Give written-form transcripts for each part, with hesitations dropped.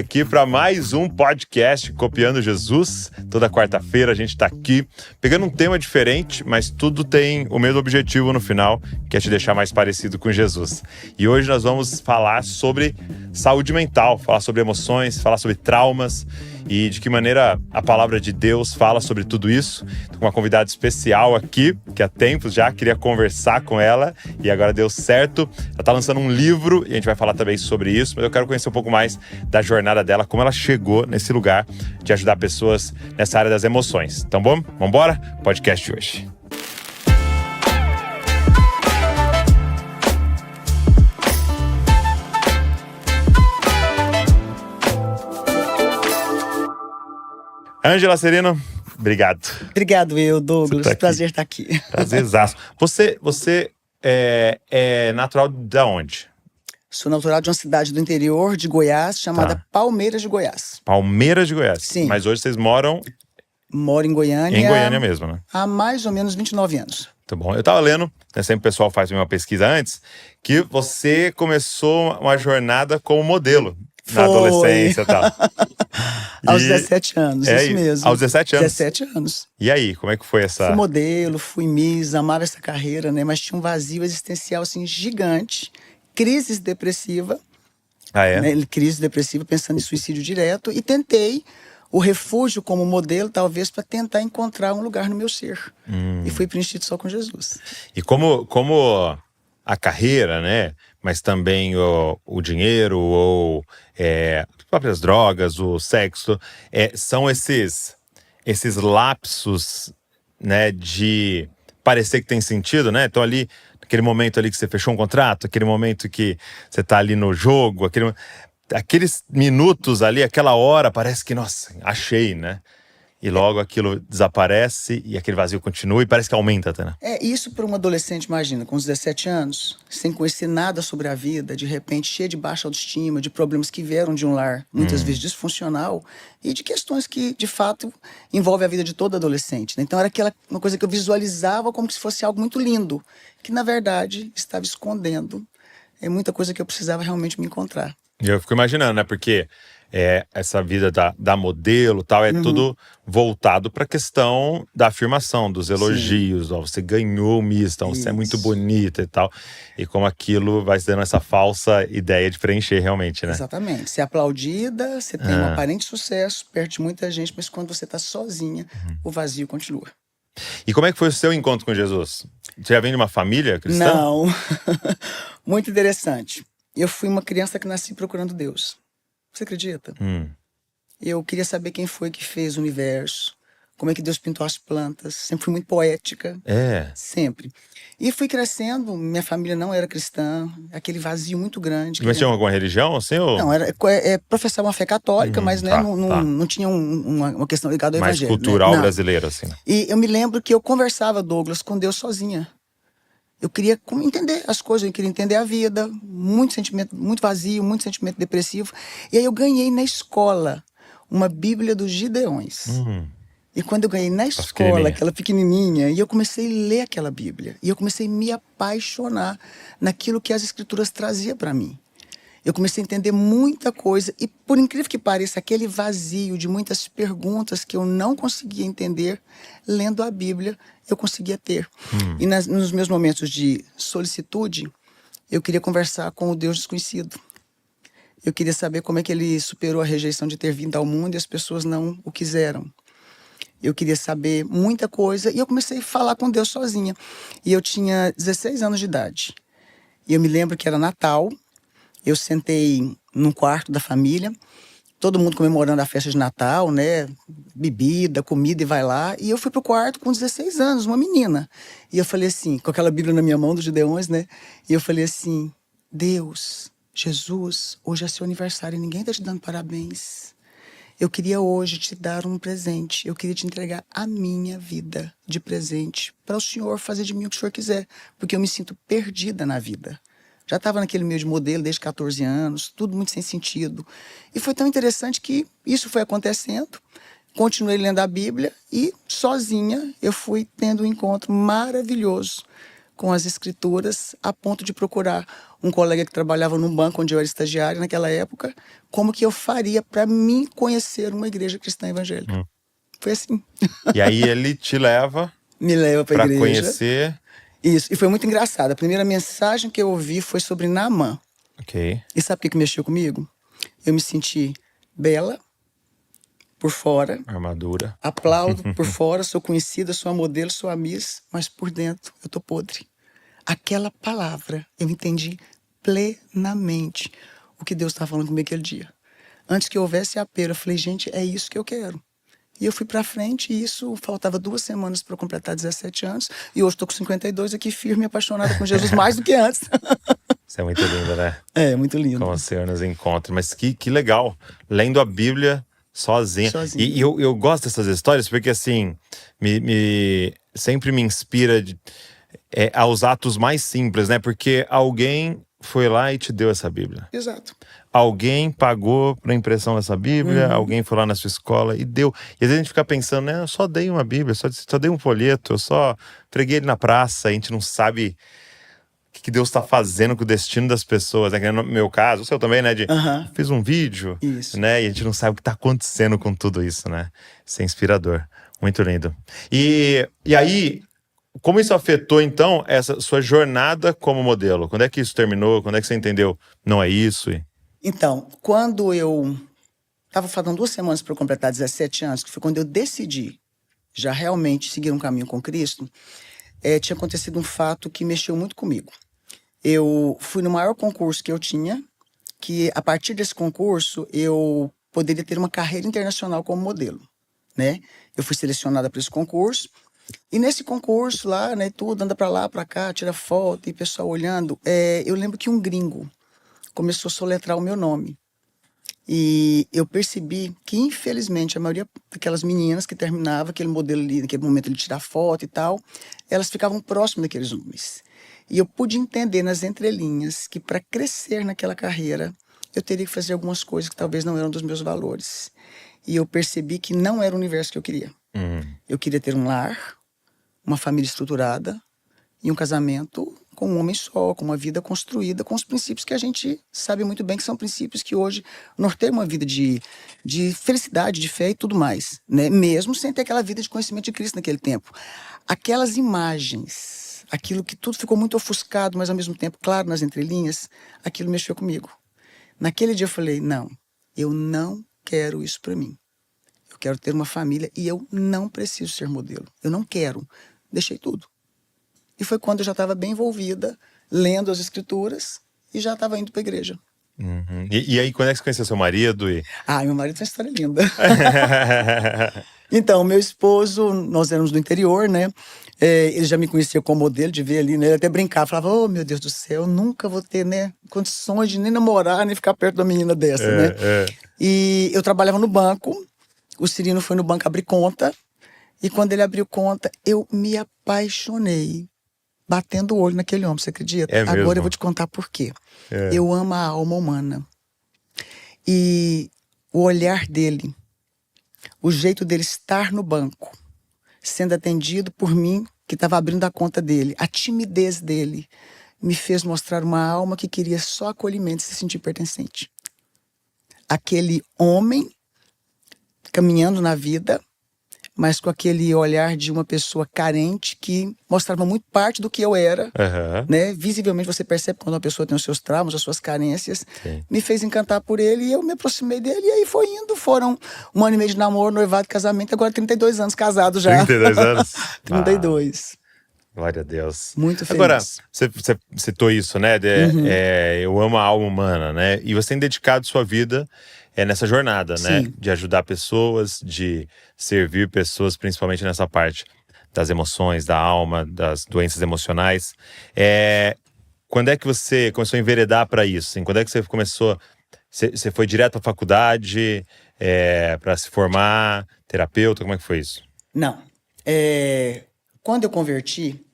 Aqui para mais um podcast Copiando Jesus. Toda quarta-feira a gente está aqui pegando um tema diferente, mas tudo tem o mesmo objetivo no final, que é te deixar mais parecido com Jesus. E hoje nós vamos falar sobre saúde mental, falar sobre emoções, falar sobre traumas e de que maneira a palavra de Deus fala sobre tudo isso. Tô com uma convidada especial aqui, que há tempos já queria conversar com ela e agora deu certo. Ela está lançando um livro e a gente vai falar também sobre isso, mas eu quero conhecer um pouco mais da jornada dela, como ela chegou nesse lugar de ajudar pessoas nessa área das emoções. Então, vamos embora? Podcast de hoje. Ângela Serino, obrigado. Obrigado, Douglas. Tá, prazer estar aqui. Prazerzaço. Você é natural de onde? Sou natural de uma cidade do interior de Goiás, chamada Palmeiras de Goiás. Palmeiras de Goiás? Sim. Mas hoje vocês moram... Moro em Goiânia. Em Goiânia mesmo, né? Há mais ou menos 29 anos. Muito bom. Eu tava lendo, né, sempre o pessoal faz uma pesquisa antes, que você começou uma jornada como modelo na adolescência e tal. Aos 17 anos, isso mesmo. Aos 17 anos? 17 anos. E aí, como é que foi essa... Fui modelo, fui Miss, amava essa carreira, né? Mas tinha um vazio existencial, assim, gigante. Crise depressiva. Ah, é? Né? Crise depressiva, pensando em suicídio direto. E tentei o refúgio como modelo, talvez, para tentar encontrar um lugar no meu ser. E fui preenchido só com Jesus. E como a carreira, né? Mas também o dinheiro ou as próprias drogas, o sexo, são esses lapsos, né, de parecer que tem sentido, né? Então ali, aquele momento ali que você fechou um contrato, aquele momento que você tá ali no jogo, aqueles minutos ali, aquela hora, parece que, nossa, achei, né? E logo aquilo desaparece e aquele vazio continua e parece que aumenta até, né? Isso para um adolescente, imagina, com uns 17 anos, sem conhecer nada sobre a vida, de repente cheio de baixa autoestima, de problemas que vieram de um lar, muitas vezes disfuncional, e de questões que, de fato, envolvem a vida de todo adolescente, né? Então era uma coisa que eu visualizava como se fosse algo muito lindo, que na verdade estava escondendo muita coisa que eu precisava realmente me encontrar. E eu fico imaginando, né? Porque essa vida da modelo tal, tudo voltado para a questão da afirmação, dos elogios. Ó, você ganhou o Miss, então você é muito bonita e tal. E como aquilo vai dando essa falsa ideia de preencher realmente, né? Exatamente. Você é aplaudida, você tem um aparente sucesso perto de muita gente, mas quando você está sozinha, o vazio continua. E como é que foi o seu encontro com Jesus? Você já vem de uma família cristã? Não. Muito interessante. Eu fui uma criança que nasci procurando Deus. Você acredita? Eu queria saber quem foi que fez o universo, como é que Deus pintou as plantas. Sempre fui muito poética. Sempre. E fui crescendo, minha família não era cristã, aquele vazio muito grande. Mas tinha alguma religião, assim? Ou... Não, professava uma fé católica, mas né, não tinha uma questão ligada ao evangelho. Mais cultural, né? brasileiro, assim. E eu me lembro que eu conversava, Douglas, com Deus sozinha. Eu queria entender as coisas, eu queria entender a vida, muito sentimento, muito vazio, muito sentimento depressivo. E aí eu ganhei na escola uma Bíblia dos Gideões. E quando eu ganhei na escola, aquela pequenininha, e eu comecei a ler aquela Bíblia. E eu comecei a me apaixonar naquilo que as Escrituras traziam para mim. Eu comecei a entender muita coisa e, por incrível que pareça, aquele vazio de muitas perguntas que eu não conseguia entender, lendo a Bíblia, eu conseguia ter. E nos meus momentos de solicitude, eu queria conversar com o Deus desconhecido. Eu queria saber como é que ele superou a rejeição de ter vindo ao mundo e as pessoas não o quiseram. Eu queria saber muita coisa e eu comecei a falar com Deus sozinha. E eu tinha 16 anos de idade. E eu me lembro que era Natal. Eu sentei num quarto da família, todo mundo comemorando a festa de Natal, né? Bebida, comida e vai lá. E eu fui pro quarto com 16 anos, uma menina. E eu falei assim, com aquela Bíblia na minha mão dos Gideões, né? E eu falei assim, Deus, Jesus, hoje é seu aniversário e ninguém tá te dando parabéns. Eu queria hoje te dar um presente. Eu queria te entregar a minha vida de presente para o Senhor fazer de mim o que o Senhor quiser. Porque eu me sinto perdida na vida. Já estava naquele meio de modelo desde 14 anos, tudo muito sem sentido. E foi tão interessante que isso foi acontecendo. Continuei lendo a Bíblia e, sozinha, eu fui tendo um encontro maravilhoso com as escrituras a ponto de procurar um colega que trabalhava num banco onde eu era estagiária naquela época, como que eu faria para mim conhecer uma igreja cristã evangélica. Foi assim. E aí ele te leva Me leva para a para igreja. conhecer. Isso, e foi muito engraçado. A primeira mensagem que eu ouvi foi sobre Naamã. Ok. E sabe o que mexeu comigo? Eu me senti bela por fora, Armadura. aplaudo por fora, sou conhecida, sou a modelo, sou a Miss, mas por dentro eu tô podre. Aquela palavra eu entendi plenamente o que Deus estava falando comigo aquele dia. Antes que houvesse apelo, eu falei, gente, é isso que eu quero. E eu fui pra frente e isso faltava 2 semanas para eu completar 17 anos. E hoje estou com 52 aqui, firme e apaixonada com Jesus mais do que antes. Isso é muito lindo, né? É, muito lindo. Como o Senhor nos encontra. Mas que legal. Lendo a Bíblia sozinha. Sozinha. E eu gosto dessas histórias porque, assim, sempre me inspira aos atos mais simples, né? Porque alguém foi lá e te deu essa Bíblia. Exato. Alguém pagou para impressão dessa Bíblia, alguém foi lá na sua escola e deu. E às vezes a gente fica pensando, né? Eu só dei uma Bíblia, só dei um folheto, eu só preguei ele na praça, a gente não sabe o que Deus está fazendo com o destino das pessoas, né? Que no meu caso, o seu também, né? Fiz um vídeo, Isso. né? E a gente não sabe o que está acontecendo com tudo isso, né? Isso é inspirador. Muito lindo. E aí, como isso afetou, então, essa sua jornada como modelo? Quando é que isso terminou? Quando é que você entendeu? Não é isso? Então, quando eu estava faltando 2 semanas para eu completar 17 anos, que foi quando eu decidi já realmente seguir um caminho com Cristo, tinha acontecido um fato que mexeu muito comigo. Eu fui no maior concurso que eu tinha, que a partir desse concurso eu poderia ter uma carreira internacional como modelo, né? Eu fui selecionada para esse concurso e nesse concurso lá, né, tudo anda para lá, para cá, tira foto e pessoal olhando. Eu lembro que um gringo começou a soletrar o meu nome. E eu percebi que, infelizmente, a maioria daquelas meninas que terminava aquele modelo ali, naquele momento ele tirar foto e tal, elas ficavam próximas daqueles homens. E eu pude entender nas entrelinhas que para crescer naquela carreira, eu teria que fazer algumas coisas que talvez não eram dos meus valores. E eu percebi que não era o universo que eu queria. Eu queria ter um lar, uma família estruturada e um casamento com um homem só, com uma vida construída com os princípios que a gente sabe muito bem que são princípios que hoje norteiam uma vida de felicidade, de fé e tudo mais, né? Mesmo sem ter aquela vida de conhecimento de Cristo naquele tempo. Aquelas imagens, aquilo que tudo ficou muito ofuscado, mas ao mesmo tempo claro nas entrelinhas, aquilo mexeu comigo. Naquele dia eu falei, não, eu não quero isso para mim. Eu quero ter uma família e eu não preciso ser modelo. Eu não quero. Deixei tudo. E foi quando eu já estava bem envolvida, lendo as escrituras e já estava indo para a igreja. E aí, quando é que você conheceu seu marido? Meu marido tem uma história linda. Então, meu esposo, nós éramos do interior, né? Ele já me conhecia como modelo, de ver ali, né? Ele até brincava, falava, oh, meu Deus do céu, eu nunca vou ter, né, condições de nem namorar, nem ficar perto da menina dessa, né? E eu trabalhava no banco, o Cirino foi no banco abrir conta, e quando ele abriu conta, eu me apaixonei. Batendo o olho naquele homem, você acredita? É mesmo? Agora eu vou te contar por quê. Eu amo a alma humana. E o olhar dele, o jeito dele estar no banco, sendo atendido por mim, que estava abrindo a conta dele, a timidez dele, me fez mostrar uma alma que queria só acolhimento e se sentir pertencente. Aquele homem caminhando na vida, mas com aquele olhar de uma pessoa carente que mostrava muito parte do que eu era, né? Visivelmente você percebe quando uma pessoa tem os seus traumas, as suas carências. Sim. Me fez encantar por ele e eu me aproximei dele e aí foi indo. Foram 1 ano e meio de namoro, noivado, casamento, agora 32 anos casado já. 32 anos? 32. Glória a Deus. Muito feliz. Agora, você citou isso, né? Eu amo a alma humana, né? E você tem dedicado sua vida nessa jornada, né? Sim. De ajudar pessoas, de servir pessoas, principalmente nessa parte das emoções, da alma, das doenças emocionais. Quando é que você começou a enveredar para isso? Assim? Quando é que você começou? Você foi direto à faculdade para se formar, terapeuta? Como é que foi isso? Não. Quando eu converti,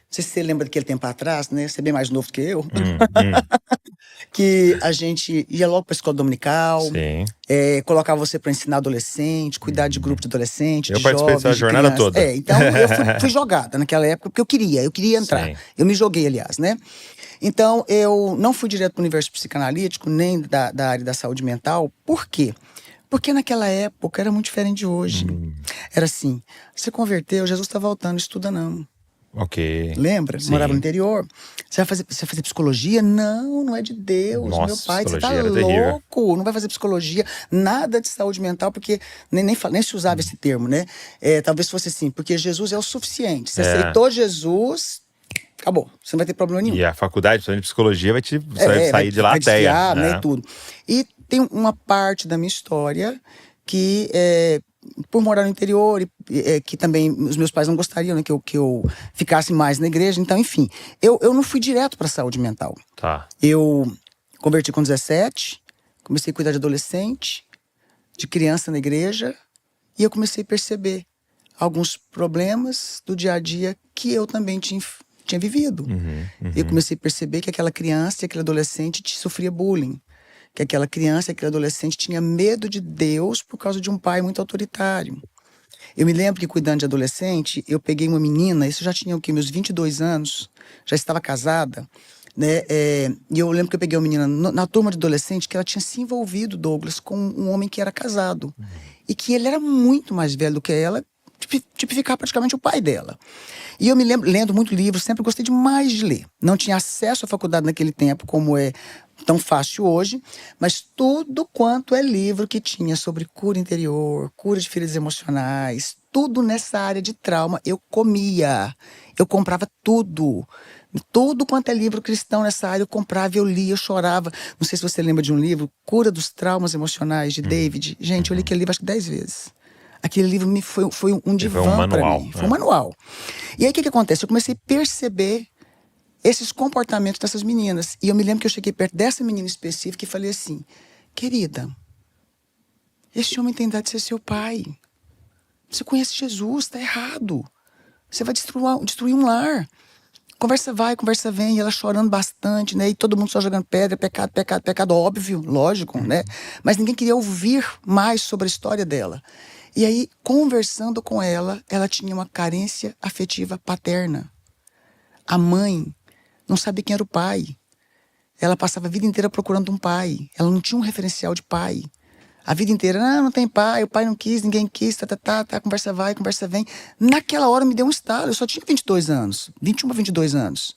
sei se você lembra daquele tempo atrás, né? Você é bem mais novo que eu. Que a gente ia logo para a escola dominical, Sim. colocava você para ensinar adolescente, cuidar de grupo de adolescente, Eu de participei dessa jovens, de jornada crianças. toda. Então eu fui jogada naquela época, porque eu queria entrar. Sim. Eu me joguei, aliás, né? Então eu não fui direto para o universo psicanalítico, nem da área da saúde mental. Por quê? Porque naquela época era muito diferente de hoje. Era assim, você converteu, Jesus está voltando, estuda não. Ok. Lembra? Sim. Morava no interior. Você vai fazer psicologia? Não, não é de Deus. Nossa, Meu pai, você tá psicologia era terrível. louco. Não vai fazer psicologia, nada de saúde mental, porque nem se usava esse termo, né? Talvez fosse assim, porque Jesus é o suficiente. Você aceitou Jesus, acabou. Você não vai ter problema nenhum. E a faculdade, principalmente de psicologia, você vai sair de lá vai ateia. desfiar, né, e tudo. E tem uma parte da minha história que por morar no interior, que também os meus pais não gostariam, né, que eu ficasse mais na igreja. Então, enfim, eu não fui direto para a saúde mental. Tá. Eu converti com 17, comecei a cuidar de adolescente, de criança na igreja, e eu comecei a perceber alguns problemas do dia a dia que eu também tinha vivido. Eu comecei a perceber que aquela criança e aquele adolescente sofria bullying. Que aquela criança e aquele adolescente tinha medo de Deus por causa de um pai muito autoritário. Eu me lembro que, cuidando de adolescente, eu peguei uma menina, isso já tinha o quê? Meus 22 anos, já estava casada, né? E eu lembro que eu peguei uma menina na turma de adolescente que ela tinha se envolvido, Douglas, com um homem que era casado. E que ele era muito mais velho do que ela, tipificar praticamente o pai dela. E eu me lembro, lendo muito livro, sempre gostei demais de ler. Não tinha acesso à faculdade naquele tempo, como é tão fácil hoje, mas tudo quanto é livro que tinha sobre cura interior, cura de feridas emocionais, tudo nessa área de trauma, eu comia. Eu comprava tudo. Tudo quanto é livro cristão nessa área, eu comprava, eu lia, eu chorava. Não sei se você lembra de um livro, Cura dos Traumas Emocionais, de David. Gente, eu li aquele livro acho que 10 vezes. Aquele livro foi um divã para mim. Foi um manual. E aí, o que acontece? Eu comecei a perceber esses comportamentos dessas meninas. E eu me lembro que eu cheguei perto dessa menina específica e falei assim: querida, esse homem tem idade de ser seu pai. Você conhece Jesus, tá errado. Você vai destruir um lar. Conversa vai, conversa vem, e ela chorando bastante, né? E todo mundo só jogando pedra, pecado, pecado, pecado, óbvio, lógico, né? Mas ninguém queria ouvir mais sobre a história dela. E aí, conversando com ela, ela tinha uma carência afetiva paterna. A mãe não sabia quem era o pai. Ela passava a vida inteira procurando um pai. Ela não tinha um referencial de pai. A vida inteira, não tem pai, o pai não quis, ninguém quis, conversa vai, conversa vem. Naquela hora me deu um estalo, eu só tinha 22 anos, 21 a 22 anos.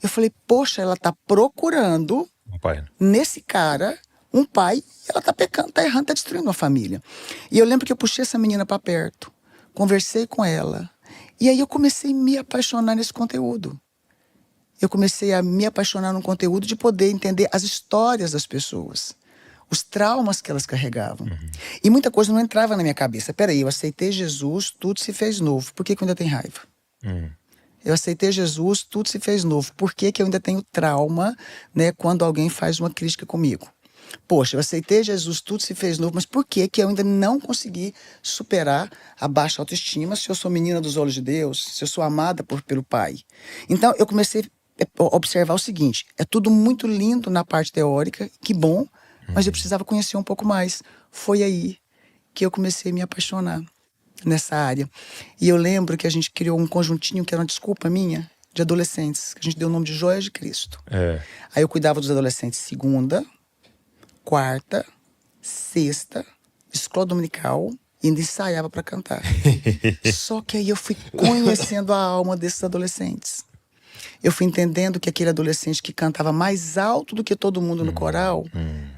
Eu falei, poxa, ela tá procurando Um pai. nesse cara um pai, ela tá pecando, tá errando, tá destruindo uma família. E eu lembro que eu puxei essa menina para perto, conversei com ela, e aí eu comecei a me apaixonar nesse conteúdo. Eu comecei a me apaixonar no conteúdo de poder entender as histórias das pessoas, os traumas que elas carregavam. E muita coisa não entrava na minha cabeça. Peraí, eu aceitei Jesus, tudo se fez novo. Por que eu ainda tenho raiva? Eu aceitei Jesus, tudo se fez novo. Por que eu ainda tenho trauma, né, quando alguém faz uma crítica comigo? Poxa, eu aceitei Jesus, tudo se fez novo, mas por que eu ainda não consegui superar a baixa autoestima se eu sou menina dos olhos de Deus, se eu sou amada pelo Pai? Então, eu comecei a observar o seguinte, é tudo muito lindo na parte teórica, que bom, mas eu precisava conhecer um pouco mais. Foi aí que eu comecei a me apaixonar nessa área. E eu lembro que a gente criou um conjuntinho, que era uma desculpa minha, de adolescentes, que a gente deu o nome de Joias de Cristo. Aí eu cuidava dos adolescentes segunda, quarta, sexta, escola dominical, e ainda ensaiava para cantar. Só que aí eu fui conhecendo a alma desses adolescentes. Eu fui entendendo que aquele adolescente que cantava mais alto do que todo mundo no coral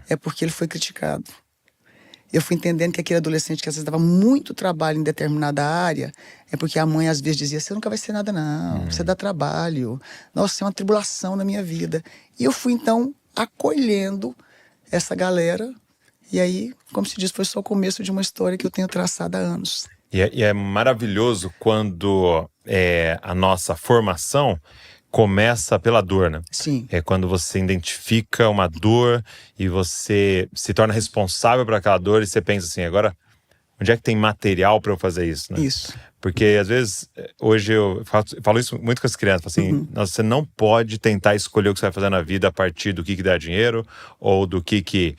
é porque ele foi criticado. Eu fui entendendo que aquele adolescente que às vezes dava muito trabalho em determinada área é porque a mãe às vezes dizia, você nunca vai ser nada não, você dá trabalho, nossa, é uma tribulação na minha vida. E eu fui então acolhendo essa galera, e aí, como se diz, foi só o começo de uma história que eu tenho traçado há anos. E é maravilhoso quando a nossa formação começa pela dor, né? Sim. É quando você identifica uma dor e você se torna responsável por aquela dor e você pensa assim, agora Onde é que tem material para eu fazer isso, né? Isso. Porque, às vezes, hoje eu falo isso muito com as crianças. Falo assim, você não pode tentar escolher o que você vai fazer na vida a partir do que dá dinheiro ou do que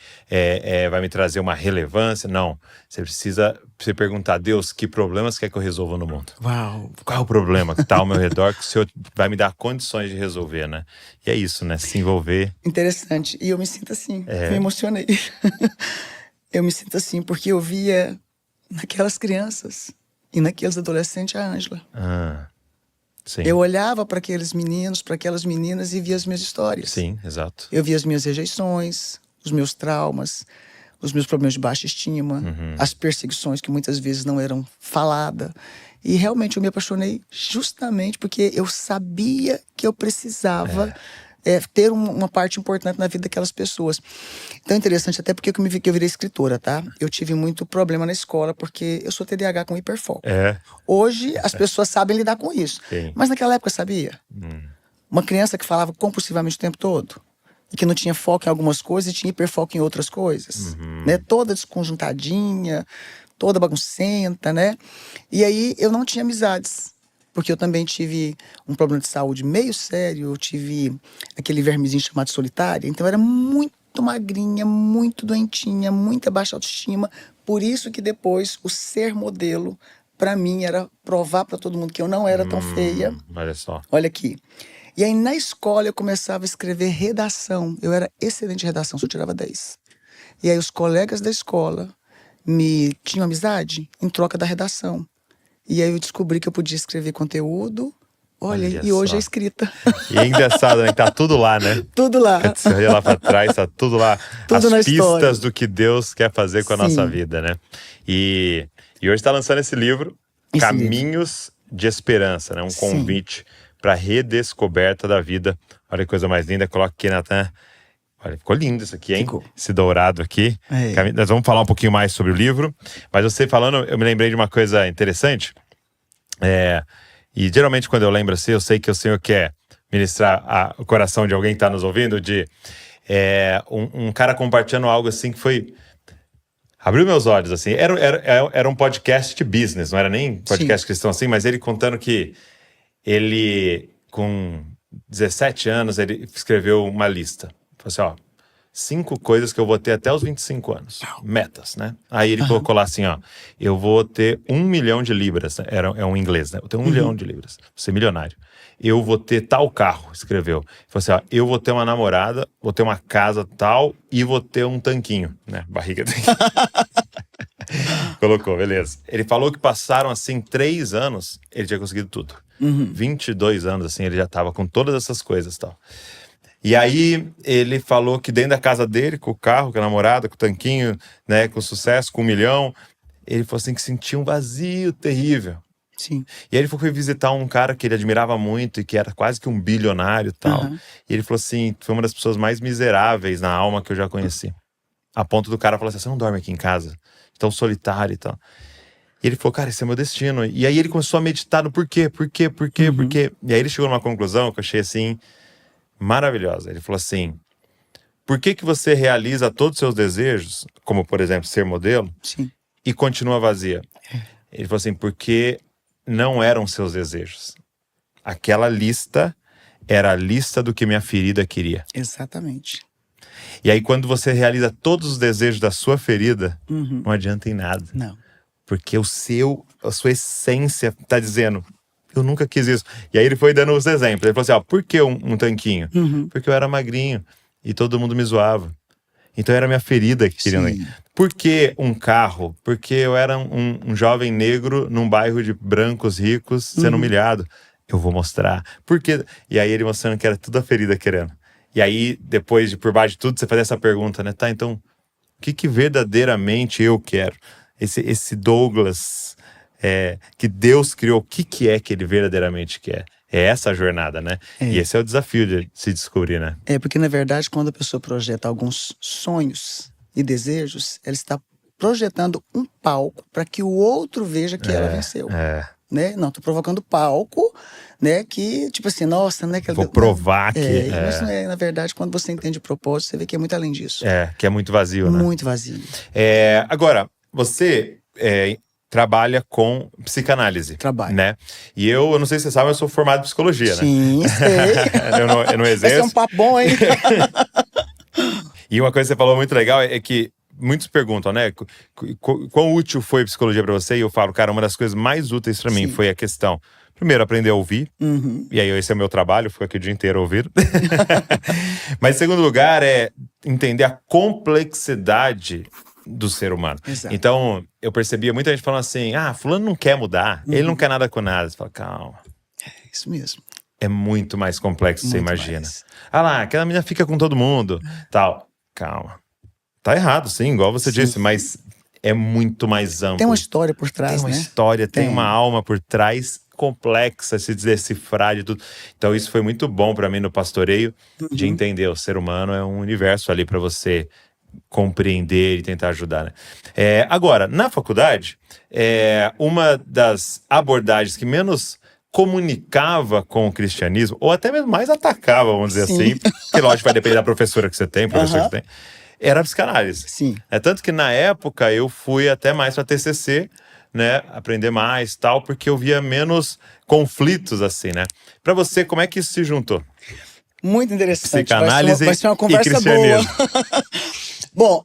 vai me trazer uma relevância. Não. Você precisa se perguntar, Deus, que problemas quer que eu resolva no mundo? Uau! Qual é o problema que está ao meu redor que o Senhor vai me dar condições de resolver, né? E é isso, né? Se envolver. Interessante. E eu me sinto assim. Me emocionei. Eu me sinto assim porque eu via naquelas crianças e naqueles adolescentes a Ângela. Sim. Eu olhava para aqueles meninos, para aquelas meninas e via as minhas histórias. Sim, exato. Eu via as minhas rejeições, os meus traumas, os meus problemas de baixa estima, as perseguições que muitas vezes não eram faladas. E realmente eu me apaixonei justamente porque eu sabia que eu precisava ter uma parte importante na vida daquelas pessoas. Então é interessante até porque eu virei escritora, tá? Eu tive muito problema na escola porque eu sou TDAH com hiperfoco. Hoje as pessoas sabem lidar com isso. Sim. Mas naquela época, sabia? Uma criança que falava compulsivamente o tempo todo e que não tinha foco em algumas coisas e tinha hiperfoco em outras coisas, né? Toda desconjuntadinha, toda baguncenta, né? E aí eu não tinha amizades, porque eu também tive um problema de saúde meio sério, eu tive aquele vermezinho chamado solitária, então eu era muito magrinha, muito doentinha, muita baixa autoestima, por isso que depois o ser modelo, pra mim, era provar pra todo mundo que eu não era tão feia. Olha só. Olha aqui. E aí, na escola, eu começava a escrever redação. Eu era excelente em redação, só tirava 10. E aí, os colegas da escola me tinham amizade em troca da redação. E aí, eu descobri que eu podia escrever conteúdo. Olha e hoje só. é escrita. E é engraçado, né? Que tá tudo lá, né? Tudo lá. Você olha lá pra trás, tá tudo lá. Tudo as na pistas história. do que Deus quer fazer com a nossa vida, né? E hoje tá lançando esse livro, Caminhos de Esperança, né? Um convite para redescoberta da vida. Olha que coisa mais linda. Coloca aqui, Natan. Olha, ficou lindo isso aqui, hein? Esse dourado aqui. Nós vamos falar um pouquinho mais sobre o livro. Mas você falando, eu me lembrei de uma coisa interessante. E geralmente quando eu lembro assim, eu sei que o Senhor quer ministrar o coração de alguém que está nos ouvindo, de um cara compartilhando algo assim que foi... Abriu meus olhos, assim. Era um podcast de business, não era nem podcast cristão assim, mas ele contando que ele, com 17 anos, ele escreveu uma lista. Falou assim, 5 coisas que eu vou ter até os 25 anos. Metas, né? Aí ele colocou lá assim, eu vou ter 1 milhão de libras. É um inglês, né? Eu tenho 1 milhão de libras. Vou ser milionário. Eu vou ter tal carro, escreveu. Falou assim, eu vou ter uma namorada, vou ter uma casa tal e vou ter um tanquinho, né? Barriga tanquinho. Colocou, beleza. Ele falou que passaram, assim, 3 anos, ele tinha conseguido tudo. 22 anos, assim, ele já tava com todas essas coisas e tal. E aí, ele falou que dentro da casa dele, com o carro, com a namorada, com o tanquinho, né, com sucesso, com 1 milhão, ele falou assim que sentia um vazio terrível. Sim. E aí ele foi visitar um cara que ele admirava muito e que era quase que um bilionário e tal. E ele falou assim, foi uma das pessoas mais miseráveis na alma que eu já conheci. A ponto do cara falar assim, você não dorme aqui em casa? Tão solitário e tal. E ele falou, cara, esse é meu destino. E aí ele começou a meditar no porquê. E aí ele chegou numa conclusão que eu achei assim... maravilhosa. Ele falou assim, por que você realiza todos os seus desejos, como por exemplo ser modelo, e continua vazia? Ele falou assim, porque não eram seus desejos. Aquela lista era a lista do que minha ferida queria. Exatamente. E aí quando você realiza todos os desejos da sua ferida, não adianta em nada. Não. Porque a sua essência está dizendo... eu nunca quis isso. E aí ele foi dando os exemplos. Ele falou assim, por que um tanquinho? Porque eu era magrinho e todo mundo me zoava. Então era minha ferida que queria. Por que um carro? Porque eu era um jovem negro num bairro de brancos ricos sendo humilhado. Eu vou mostrar. Por quê? E aí ele mostrando que era tudo a ferida querendo. E aí, depois de por baixo de tudo, você fazer essa pergunta, né? Tá, então, o que verdadeiramente eu quero? Esse Douglas... que Deus criou, o que é que ele verdadeiramente quer? É essa a jornada, né? E esse é o desafio de se descobrir, né? Porque na verdade, quando a pessoa projeta alguns sonhos e desejos, ela está projetando um palco para que o outro veja que ela venceu. Né? Não, tô provocando palco, né? Que, tipo assim, nossa, né? Que vou provar que... Mas não é, na verdade, quando você entende o propósito, você vê que é muito além disso. Que é muito vazio, né? Muito vazio. Agora, você... trabalha com psicanálise. Trabalho. Né? E eu não sei se você sabe, eu sou formado em psicologia, né? Sim, sei. eu não exerço. Esse é um papo bom, hein? E uma coisa que você falou muito legal é que muitos perguntam, né? Quão útil foi a psicologia para você? E eu falo, cara, uma das coisas mais úteis para mim foi a questão, primeiro, aprender a ouvir. E aí esse é o meu trabalho, eu fico aqui o dia inteiro ouvindo. Mas em segundo lugar, é entender a complexidade do ser humano. Exato. Então, eu percebia muita gente falando assim, fulano não quer mudar, ele não quer nada com nada. Você fala, calma. É isso mesmo. É muito mais complexo do que você Muito imagina. mais. Lá, aquela menina fica com todo mundo, tal. Calma. Tá errado, sim, igual você disse, mas é muito mais amplo. Tem uma história por trás, Tem uma né? história, tem uma alma por trás complexa, se decifrar de tudo. Então isso foi muito bom pra mim no pastoreio, de entender o ser humano é um universo ali pra você compreender e tentar ajudar, né? Agora, na faculdade, uma das abordagens que menos comunicava com o cristianismo, ou até mesmo mais atacava, vamos dizer assim, porque lógico vai depender da professora que você tem, professor que você tem, era a psicanálise. Sim. Tanto que na época eu fui até mais para TCC, né, aprender mais tal, porque eu via menos conflitos assim, né? Para você, como é que isso se juntou? Muito interessante. Psicanálise vai ser uma e conversa boa. cristianismo. Bom,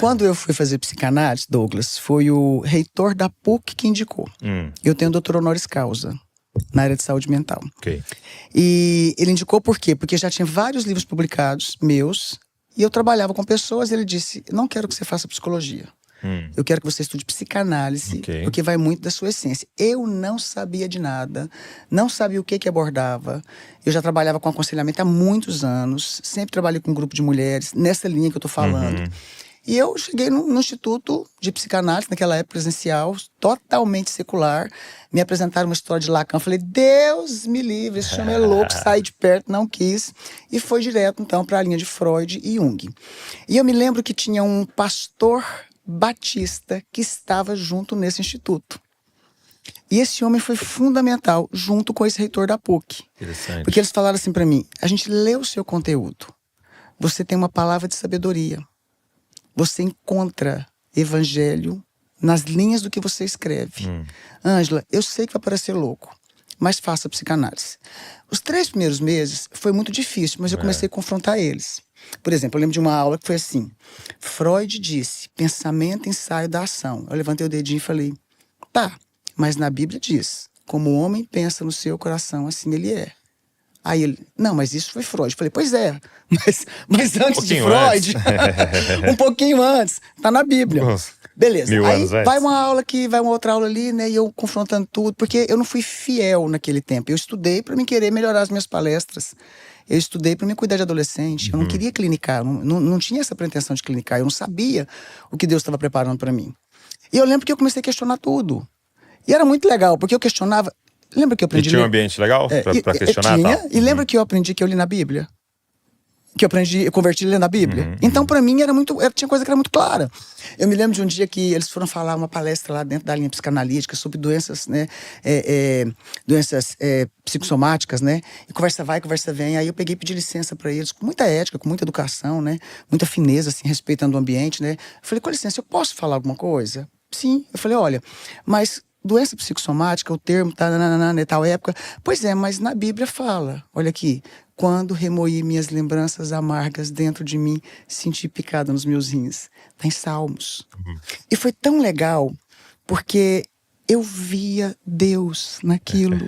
quando eu fui fazer psicanálise, Douglas, foi o reitor da PUC que indicou. Eu tenho doutor honoris causa na área de saúde mental. Ok. E ele indicou por quê? Porque já tinha vários livros publicados, meus, e eu trabalhava com pessoas, e ele disse, não quero que você faça psicologia. Eu quero que você estude psicanálise, porque vai muito da sua essência. Eu não sabia de nada, não sabia o que abordava. Eu já trabalhava com aconselhamento há muitos anos, sempre trabalhei com um grupo de mulheres, nessa linha que eu tô falando. E eu cheguei no Instituto de Psicanálise, naquela época presencial, totalmente secular. Me apresentaram uma história de Lacan. Falei, Deus me livre, esse chama é louco, saí de perto, não quis. E foi direto, então, para a linha de Freud e Jung. E eu me lembro que tinha um pastor batista que estava junto nesse instituto. E esse homem foi fundamental, junto com esse reitor da PUC. Interessante. Porque eles falaram assim para mim, a gente lê o seu conteúdo, você tem uma palavra de sabedoria, você encontra evangelho nas linhas do que você escreve. Ângela, eu sei que vai parecer louco, mas faça psicanálise. Os 3 primeiros meses foi muito difícil, mas eu comecei a confrontar eles. Por exemplo, eu lembro de uma aula que foi assim, Freud disse, pensamento, ensaio da ação. Eu levantei o dedinho e falei, tá, mas na Bíblia diz, como o homem pensa no seu coração, assim ele é. Aí ele, não, mas isso foi Freud. Eu falei, pois é, mas antes de Freud, um pouquinho antes, tá na Bíblia. Nossa. Beleza, 1000 aí anos antes. vai uma aula aqui, vai uma outra aula ali, né, e eu confrontando tudo, porque eu não fui fiel naquele tempo. Eu estudei para me querer melhorar as minhas palestras. Eu estudei para me cuidar de adolescente. Eu não queria clinicar, não tinha essa pretensão de clinicar. Eu não sabia o que Deus estava preparando para mim. E eu lembro que eu comecei a questionar tudo. E era muito legal, porque eu questionava. Lembra que eu aprendi... E tinha um ambiente legal para questionar? Tinha, tal? E lembra que eu aprendi que eu li na Bíblia? Que eu converti lendo a Bíblia. Então, para mim, tinha coisa que era muito clara. Eu me lembro de um dia que eles foram falar uma palestra lá dentro da linha psicanalítica sobre doenças, né? Doenças psicossomáticas, né? E conversa vai, conversa vem. Aí eu peguei e pedi licença para eles, com muita ética, com muita educação, né? Muita fineza, assim, respeitando o ambiente, né? Eu falei, com licença, eu posso falar alguma coisa? Sim. Eu falei, olha, mas... doença psicossomática, o termo tá na tal época. Pois é, mas na Bíblia fala, olha aqui, quando remoí minhas lembranças amargas dentro de mim, senti picada nos meus rins. Tá em Salmos. E foi tão legal, porque eu via Deus naquilo.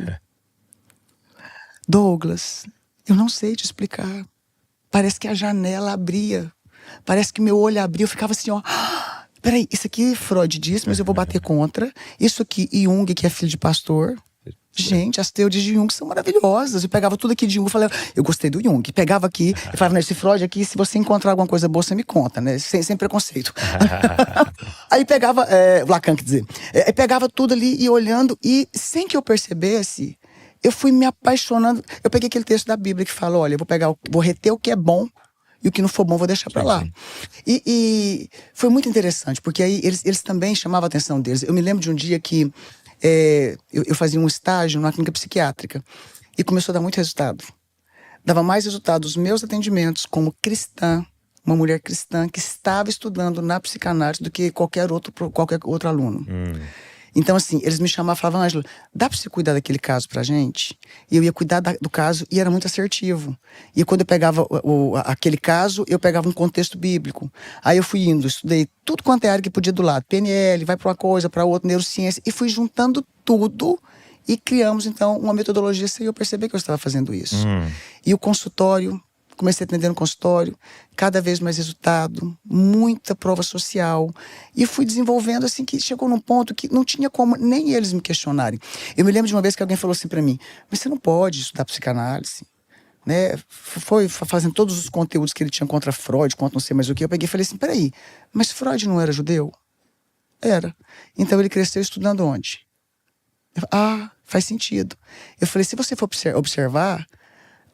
Douglas, eu não sei te explicar. Parece que a janela abria. Parece que meu olho abria, eu ficava assim, ó... Peraí, isso aqui Freud disse, mas eu vou bater contra. Isso aqui, Jung, que é filho de pastor. Gente, as teorias de Jung são maravilhosas. Eu pegava tudo aqui de Jung e falava, eu gostei do Jung. Pegava aqui, eu falava, esse Freud aqui, se você encontrar alguma coisa boa, você me conta, né? Sem preconceito. Aí pegava, Lacan, quer dizer. Aí pegava tudo ali e olhando, e sem que eu percebesse, eu fui me apaixonando. Eu peguei aquele texto da Bíblia que fala, olha, eu vou reter o que é bom, e o que não for bom, vou deixar pra lá. E foi muito interessante, porque aí eles também chamavam a atenção deles. Eu me lembro de um dia que eu fazia um estágio na clínica psiquiátrica e começou a dar muito resultado. Dava mais resultado os meus atendimentos como cristã, uma mulher cristã que estava estudando na psicanálise do que qualquer outro aluno. Então, assim, eles me chamavam e falavam: Ângela, dá pra você cuidar daquele caso pra gente? E eu ia cuidar do caso e era muito assertivo. E quando eu pegava aquele caso, eu pegava um contexto bíblico. Aí eu fui indo, estudei tudo quanto é área que podia do lado. PNL, vai pra uma coisa, pra outra, neurociência. E fui juntando tudo e criamos, então, uma metodologia sem eu perceber que eu estava fazendo isso. E o consultório... Comecei a atender no consultório, cada vez mais resultado, muita prova social. E fui desenvolvendo assim que chegou num ponto que não tinha como nem eles me questionarem. Eu me lembro de uma vez que alguém falou assim pra mim: mas você não pode estudar psicanálise, né? Foi fazendo todos os conteúdos que ele tinha contra Freud, contra não sei mais o que. Eu peguei e falei assim: peraí, mas Freud não era judeu? Era. Então ele cresceu estudando onde? Faz sentido. Eu falei: se você for observar,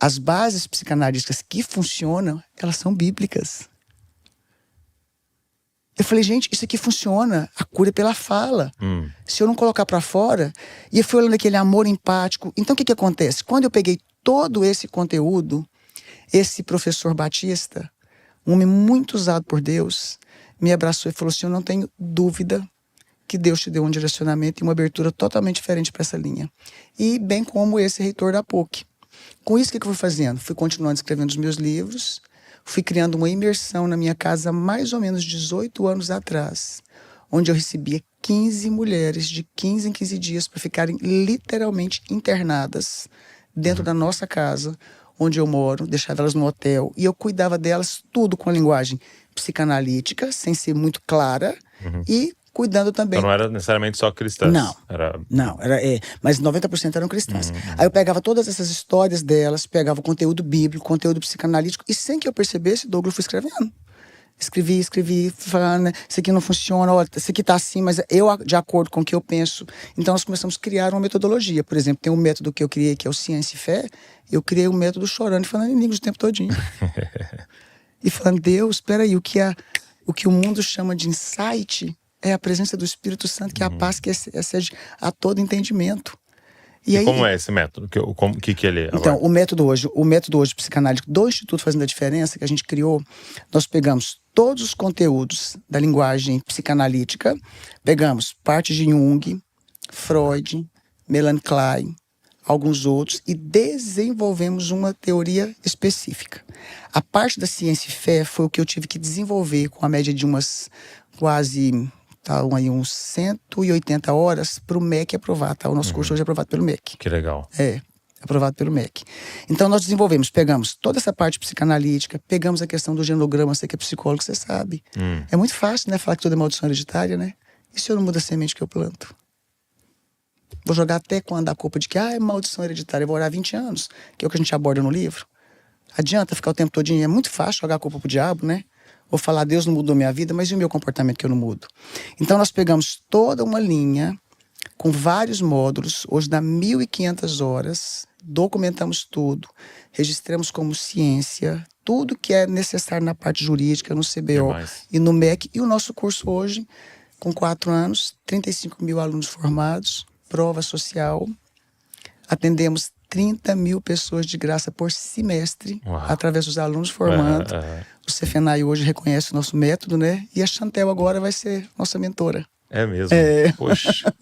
as bases psicanalíticas que funcionam, elas são bíblicas. Eu falei: gente, isso aqui funciona. A cura é pela fala. Se eu não colocar pra fora... E eu fui olhando aquele amor empático. Então, o que acontece? Quando eu peguei todo esse conteúdo, esse professor Batista, um homem muito usado por Deus, me abraçou e falou assim: eu não tenho dúvida que Deus te deu um direcionamento e uma abertura totalmente diferente para essa linha. E bem como esse reitor da PUC. Com isso, o que eu fui fazendo? Fui continuando escrevendo os meus livros, fui criando uma imersão na minha casa há mais ou menos 18 anos atrás, onde eu recebia 15 mulheres de 15 em 15 dias para ficarem literalmente internadas dentro da nossa casa, onde eu moro, deixava elas no hotel, e eu cuidava delas tudo com a linguagem psicanalítica, sem ser muito clara, e cuidando também. Então não era necessariamente só cristãs. Não, mas 90% eram cristãs. Aí eu pegava todas essas histórias delas, pegava o conteúdo bíblico, conteúdo psicanalítico, e sem que eu percebesse, Douglas, eu fui escrevendo. Escrevi, falando: isso aqui não funciona, olha, isso aqui tá assim, mas eu, de acordo com o que eu penso. Então nós começamos a criar uma metodologia. Por exemplo, tem um método que eu criei, que é o Ciência e Fé. Eu criei um método chorando e falando em línguas o tempo todinho. E falando: Deus, peraí, o que o mundo chama de insight é a presença do Espírito Santo, que é a paz que excede a todo entendimento. E aí, como é esse método? O que ele é? Então, o método hoje psicanalítico do Instituto Fazendo a Diferença, que a gente criou, nós pegamos todos os conteúdos da linguagem psicanalítica, pegamos parte de Jung, Freud, Melanie Klein, alguns outros, e desenvolvemos uma teoria específica. A parte da ciência e fé foi o que eu tive que desenvolver com a média de umas quase... Estavam aí uns 180 horas para o MEC aprovar, tá? O nosso curso hoje é aprovado pelo MEC. Que legal. Aprovado pelo MEC. Então nós pegamos toda essa parte psicanalítica, pegamos a questão do genograma, você que é psicólogo, você sabe. É muito fácil, né, falar que tudo é maldição hereditária, né? E se eu não mudo a semente que eu planto? Vou jogar até quando a culpa de que é maldição hereditária, eu vou orar 20 anos, que é o que a gente aborda no livro. Adianta ficar o tempo todinho, é muito fácil jogar a culpa pro diabo, né? Vou falar: Deus não mudou minha vida, mas e o meu comportamento que eu não mudo? Então nós pegamos toda uma linha com vários módulos, hoje dá 1.500 horas, documentamos tudo, registramos como ciência, tudo que é necessário na parte jurídica, no CBO e no MEC. E o nosso curso hoje, com 4 anos, 35 mil alunos formados, prova social, atendemos 30 mil pessoas de graça por semestre, através dos alunos formando. O CFNAI hoje reconhece o nosso método, né? E a Chantel agora vai ser nossa mentora. É mesmo? Poxa.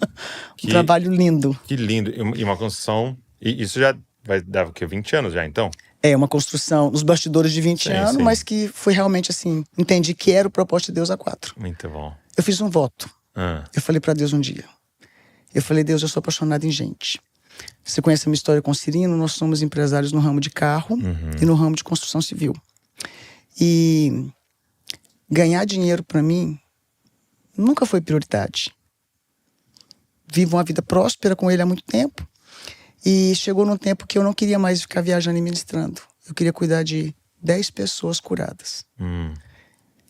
Um trabalho lindo. Que lindo. E uma construção... E isso já vai dar o quê? 20 anos já, então? É uma construção nos bastidores de 20 anos, mas que foi realmente assim... Entendi que era o propósito de Deus a 4. Muito bom. Eu fiz um voto. Eu falei pra Deus um dia. Eu falei: Deus, eu sou apaixonado em gente. Você conhece a minha história com o Cirino? Nós somos empresários no ramo de carro e no ramo de construção civil. E ganhar dinheiro para mim nunca foi prioridade. Vivo uma vida próspera com ele há muito tempo. E chegou num tempo que eu não queria mais ficar viajando e ministrando. Eu queria cuidar de 10 pessoas curadas.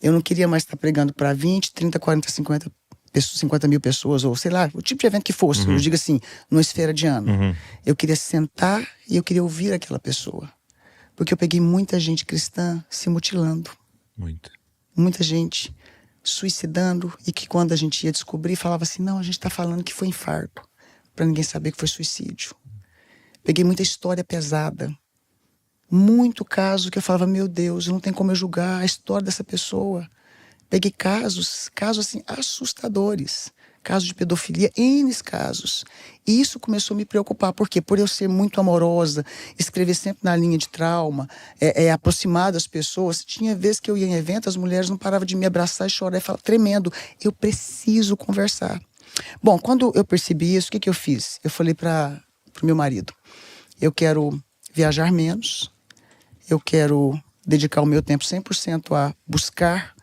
Eu não queria mais estar pregando para 20, 30, 40, 50 mil pessoas, ou sei lá, o tipo de evento que fosse. Eu digo assim, numa esfera de ano. Eu queria sentar e eu queria ouvir aquela pessoa. Porque eu peguei muita gente cristã se mutilando. Muita gente suicidando, e que quando a gente ia descobrir, falava assim: não, a gente tá falando que foi infarto, pra ninguém saber que foi suicídio. Peguei muita história pesada. Muito caso que eu falava, meu Deus, não tem como eu julgar a história dessa pessoa. Peguei casos assim, assustadores. Casos de pedofilia, N casos. E isso começou a me preocupar. Por quê? Por eu ser muito amorosa, escrever sempre na linha de trauma, aproximar das pessoas. Tinha vezes que eu ia em evento, as mulheres não paravam de me abraçar e chorar e falar, tremendo, eu preciso conversar. Bom, quando eu percebi isso, o que eu fiz? Eu falei para o meu marido, eu quero viajar menos, eu quero dedicar o meu tempo 100% a buscar